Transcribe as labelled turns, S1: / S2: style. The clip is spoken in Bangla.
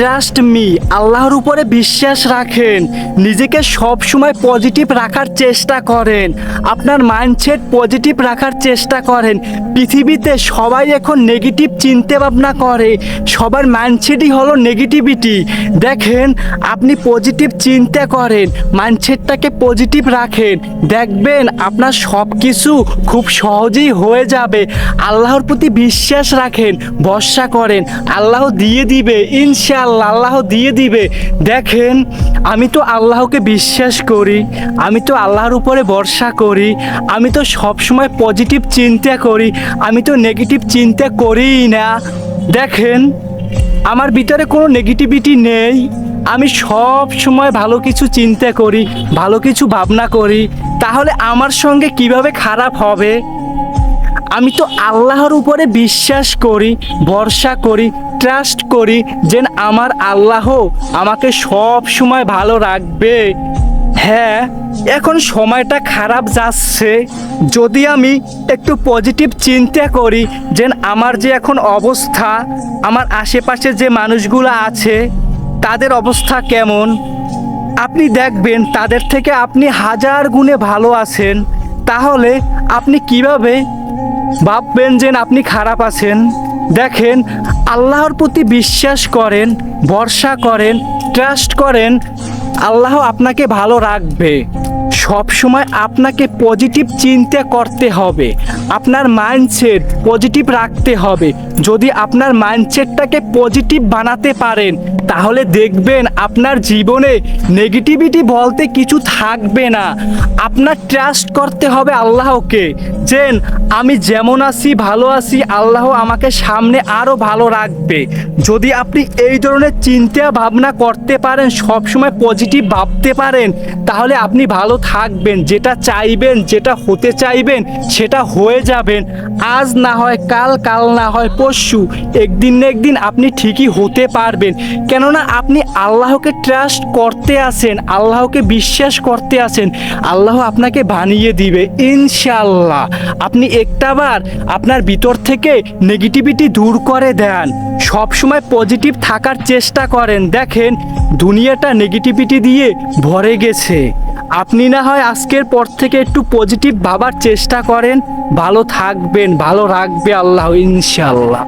S1: ট্রাস্ট মি, আল্লাহর উপরে বিশ্বাস রাখেন, নিজেকে সব সময় পজিটিভ রাখার চেষ্টা করেন, আপনার মাইন্ডসেট পজিটিভ রাখার চেষ্টা করেন। পৃথিবীতে সবাই এখন নেগেটিভ চিন্তা ভাবনা করে, সবার মাইন্ডসেটই হলো নেগেটিভিটি। দেখেন, আপনি পজিটিভ চিন্তা করেন, মাইন্ডসেটটাকে পজিটিভ রাখেন, দেখবেন আপনার সব কিছু খুব সহজেই হয়ে যাবে। আল্লাহর প্রতি বিশ্বাস রাখেন, ভরসা করেন, আল্লাহ দিয়ে দিবে, ইনশাআল্লাহ আল্লাহ দিয়ে দিবে। দেখেন, আমি তো আল্লাহকে বিশ্বাস করি, আমি তো আল্লাহর উপরে ভরসা করি, আমি তো সব সময় পজিটিভ চিন্তা করি, আমি তো নেগেটিভ চিন্তা করিই না। দেখেন, আমার ভিতরে কোনো নেগেটিভিটি নেই, আমি সব সময় ভালো কিছু চিন্তা করি, ভালো কিছু ভাবনা করি, তাহলে আমার সঙ্গে কিভাবে খারাপ হবে? আমি তো আল্লাহর উপরে বিশ্বাস করি, ভরসা করি, ট্রাস্ট করি যে আমার আল্লাহ আমাকে সব সময় ভালো রাখবে। হ্যাঁ, এখন সময়টা খারাপ যাচ্ছে, যদি আমি একটু পজিটিভ চিন্তা করি যে আমার যে এখন অবস্থা, আমার আশেপাশে যে মানুষগুলো আছে তাদের অবস্থা কেমন, আপনি দেখবেন তাদের থেকে আপনি হাজার গুণে ভালো আছেন, তাহলে আপনি কিভাবে ভাববেন যে আপনি খারাপ আছেন? দেখেন, আল্লাহর প্রতি বিশ্বাস করেন, ভরসা করেন, ট্রাস্ট করেন, আল্লাহ আপনাকে ভালো রাখবে। সব সময় আপনাকে পজিটিভ চিন্তা করতে হবে, আপনার মাইন্ডসেট পজিটিভ রাখতে হবে। যদি আপনার মাইন্ডসেটটাকে পজিটিভ বানাতে পারেন, তাহলে দেখবেন আপনার জীবনে নেগেটিভিটি বলতে কিছু থাকবে না। আপনার ট্রাস্ট করতে হবে আল্লাহকে, যে আমি যেমন আছি ভালো আছি, আল্লাহ আমাকে সামনে আরও ভালো রাখবে। যদি আপনি এই ধরনের চিন্তা ভাবনা করতে পারেন, সব সময় পজিটিভ ভাবতে পারেন, তাহলে আপনি ভালো থাকবেন, যেটা চাইবেন, যেটা হতে চাইবেন সেটা হয়ে যাবেন। আজ না হয় কাল, কাল না হয় পরশু, একদিন না একদিন আপনি ঠিকই হতে পারবেন। কেননা আপনি আল্লাহকে ট্রাস্ট করতে আছেন, আল্লাহকে বিশ্বাস করতে আছেন, আল্লাহ আপনাকে বানিয়ে দিবে ইনশাআল্লাহ। আপনি একটাবার আপনার ভিতর থেকে নেগেটিভিটি দূর করে দেন, সব সময় পজিটিভ থাকার চেষ্টা করেন। দেখেন, দুনিয়াটা নেগেটিভিটি দিয়ে ভরে গেছে। আপনি না হয় আজকের পর থেকে একটু পজিটিভ ভাবার চেষ্টা করেন, ভালো থাকবেন, ভালো রাখবে আল্লাহ ইনশাআল্লাহ।